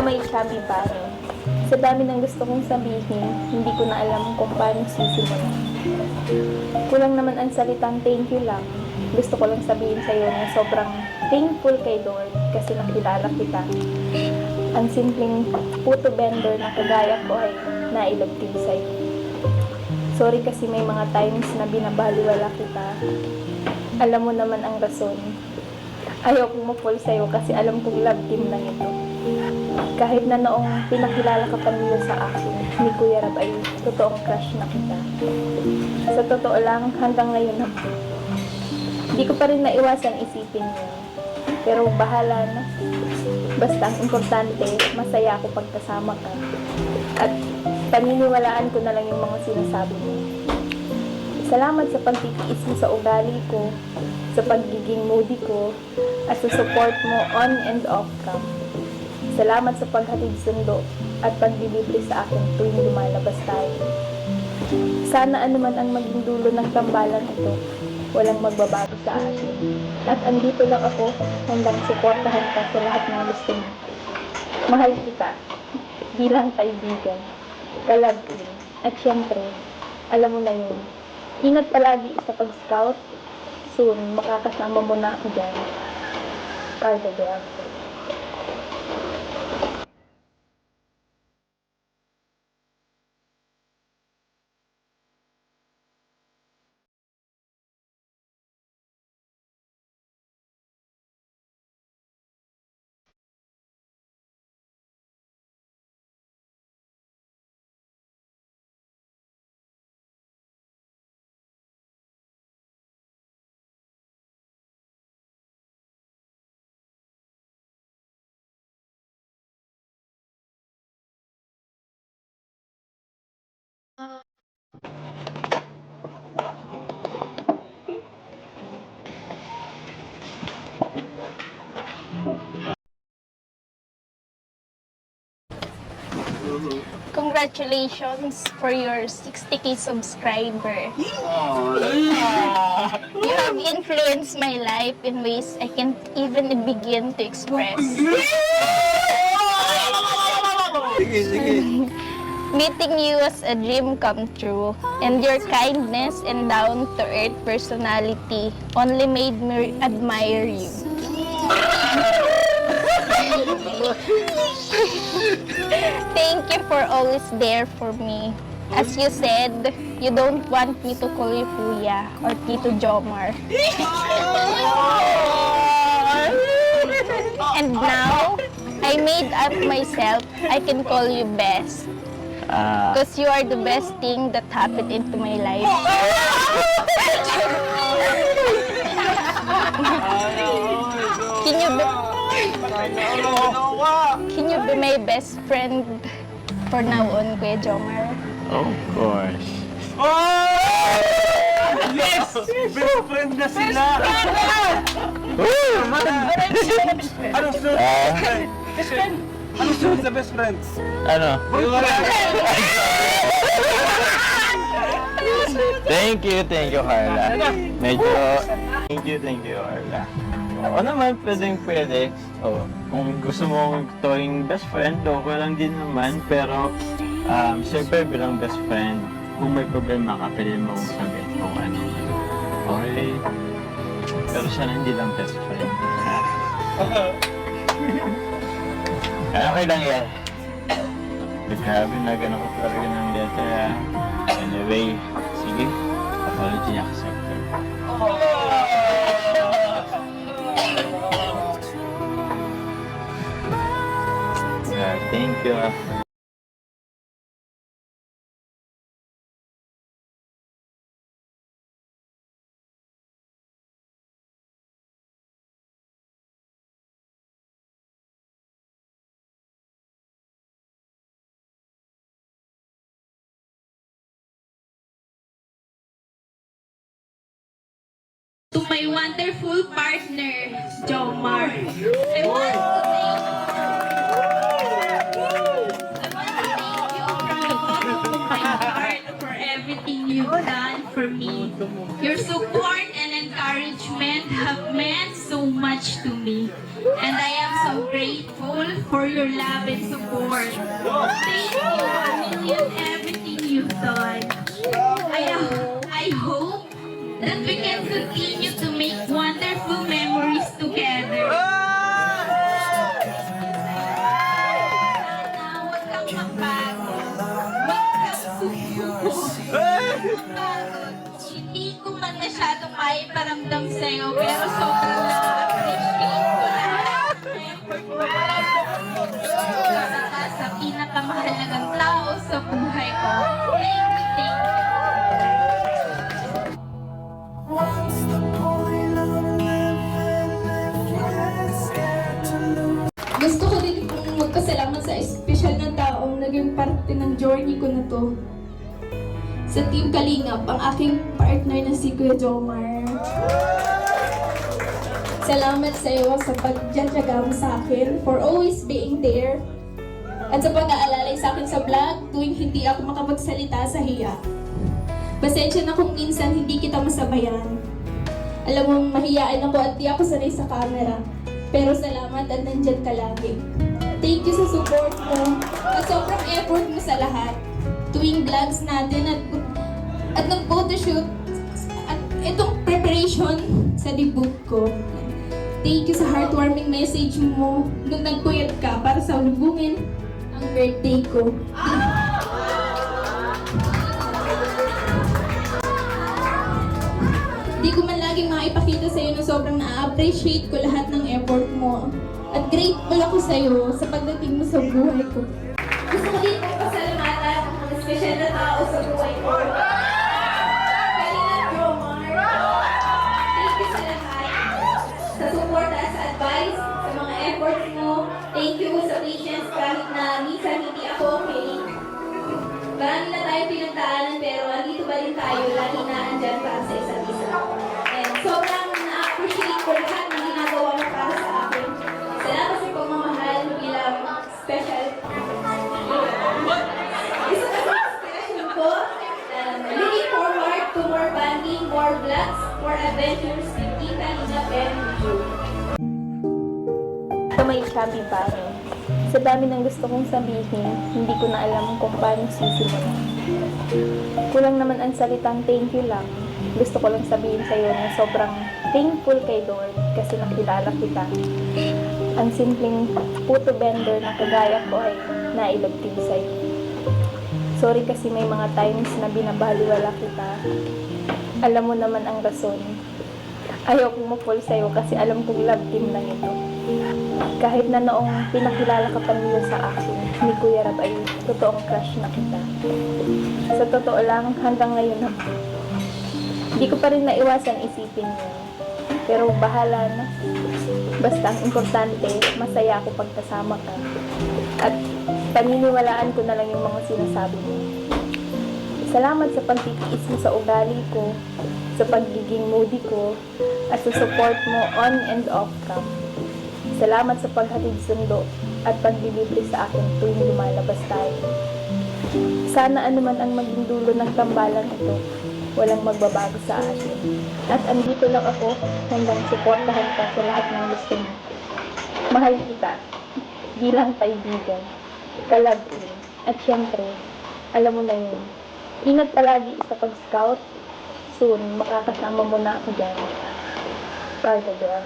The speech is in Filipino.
May chubby bunny. Sa dami ng gusto kong sabihin, hindi ko na alam kung paano sisimulan. Kulang naman ang salitang thank you lang. Gusto ko lang sabihin sa'yo na sobrang thankful kay Lord kasi nakilala kita. Ang simpleng puto vendor na kagaya ko ay nailog din sa'yo. Sorry kasi may mga times na binabaliwala kita. Alam mo naman ang rason. Ayaw kong ma-fall sa'yo kasi alam kong love team lang ito. Kahit na noong pinakilala ka pa nila sa akin, ni Kuya Rab ay totoong crush na kita. Sa totoo lang, hanggang ngayon na po. Hindi ko pa rin naiwasan isipin yun. Pero bahala na. Basta ang importante, masaya ako pagkasama ka. At paniniwalaan ko na lang yung mga sinasabi mo. Salamat sa pagtitiis mo sa ugali ko, sa pagiging moody ko, at sa support mo on and off cam. Salamat sa paghatid sundo at paglilibre sa akin tuwing lumalabas tayo. Sana anuman ang maging dulo ng tambalan ito, walang magbabago sa atin. At andito lang ako, handang suportahan ka sa lahat ng gusto mo. Mahal kita, bilang kaibigan, kalagin, at syempre, alam mo na yun. Ingat palagi sa pag-scout. Soon, makakasama mo na ako dyan. Carla Del. Congratulations for your 60K subscriber. You have influenced my life in ways I can't even begin to express. Meeting you was a dream come true, and your kindness and down-to-earth personality only made me admire you. Thank you for always there for me. As you said, you don't want me to call you Kuya or Tito Jomar. And now, I made up myself, I can call you Best. Because you are the best thing that happened into my life. Can you be my best friend for now on, Kuya Jomar? Of course. Yes! Best friend na sila! Anong sunod sa best friend? Anong sunod sa best friends? Ano? Thank you, Carla. Medyo, thank you, Carla. O naman, pwede. Kung gusto mong toing best friend, okay lang din naman. Pero, siyempre bilang best friend, kung may problema ka, pwede mo sabihin kung ano. Okay? Pero siya hindi lang best friend. Okay lang yan. Grabe na gano'n ko talaga ng letter. Anyway, sige. Apology niya kasi. Thank you. To my wonderful partner, Jomar. I want to thank you from the bottom of my heart for everything you've done for me. Your support and encouragement have meant so much much to me. And I am so grateful for your love and support. Thank you a million everything you've done. I hope that we can continue to make wonderful memories together. Sana huwag kang mapagod. Huwag kang susuko. Hindi ko man masyadong maiparamdam sa'yo, pero sobrang na-appreciate ko lahat ng effort mo. Saka sa pinakamahalagang tao sa buhay ko. Thank you. Gusto ko din pong magpasalamat sa espesyal na taong naging parte ng journey ko na to. Sa Team Kalingap, ang aking partner na si Kuya Jomar. Salamat sa iyo sa pagdiyadyaga mo sa akin, for always being there, at sa pag-aalalay sa akin sa vlog tuwing hindi ako makapagsalita sa hiya. Pasensya na kung minsan hindi kita masabayan. Alam mo, mahiyaan ako at di ako sanay sa camera. Pero salamat at nandyan ka lagi. Thank you sa support mo at sobrang effort mo sa lahat. Tuwing vlogs natin at ng photoshoot at itong preparation sa debut ko. Thank you sa heartwarming message mo nung nagpuyat ka para sa lubungin ang birthday ko. Di ko man laging maipakita sa iyo na sobrang na-appreciate ko lahat ng effort mo. At grateful ako sa iyo sa pagdating mo sa buhay ko. Gusto ko din pasalamatan ang espesyal na tao sa buhay ko. Kalingap Jomar. Thank you sa lahat. Sa support at sa advice, sa mga efforts mo. Thank you sa patience kahit na minsan hindi ako okay. Marami na tayo pinagdaanan pero andito pa rin tayo, lagi na andyan para sa isa't isa. And sobrang na-appreciate ko lahat ng ginagawa mo para sa akin. Salamat sa pagmamahal bilang special. Isa ka sa inspiration ko. Looking forward to more bonding, more vlogs, more adventures with Tita Lina and you. Sa may chubby pare. Sa dami ng gusto kong sabihin, hindi ko na alam kung paano sisimulan. Kulang naman ang salitang thank you lang. Gusto ko lang sabihin sa'yo na sobrang thankful kay Lord kasi nakilala kita. Ang simpleng puto vendor na kagaya ko ay nailog din sa'yo. Sorry kasi may mga times na binabaliwala kita. Alam mo naman ang rason. Ayaw kong mapul sa'yo kasi alam kong love team lang ito. Kahit na noong pinakilala ka pa nila sa akin, ni Kuya Rab ay totoong crush na kita. Sa totoo lang, hanggang ngayon naman. Hindi ko pa rin naiwasan isipin yun. Pero bahala na. Basta ang importante, masaya ako pagkasama ka. At paniniwalaan ko na lang yung mga sinasabi mo. Salamat sa pagtitiis mo sa ugali ko, sa pagiging moody ko, at sa support mo on and off cam. Salamat sa paghatid sundo at paglilibre sa akin tuwing lumalabas tayo. Sana anuman ang maging dulo ng tambalan ito, walang magbabago sa atin. At andito lang ako hanggang suportahan ka sa lahat ng gusto mo. Mahal kita bilang kaibigan, kalabin, at syempre, alam mo na yun. Ingat palagi sa pag-scout. Soon, makakasama mo na ako dyan. Bye, girl.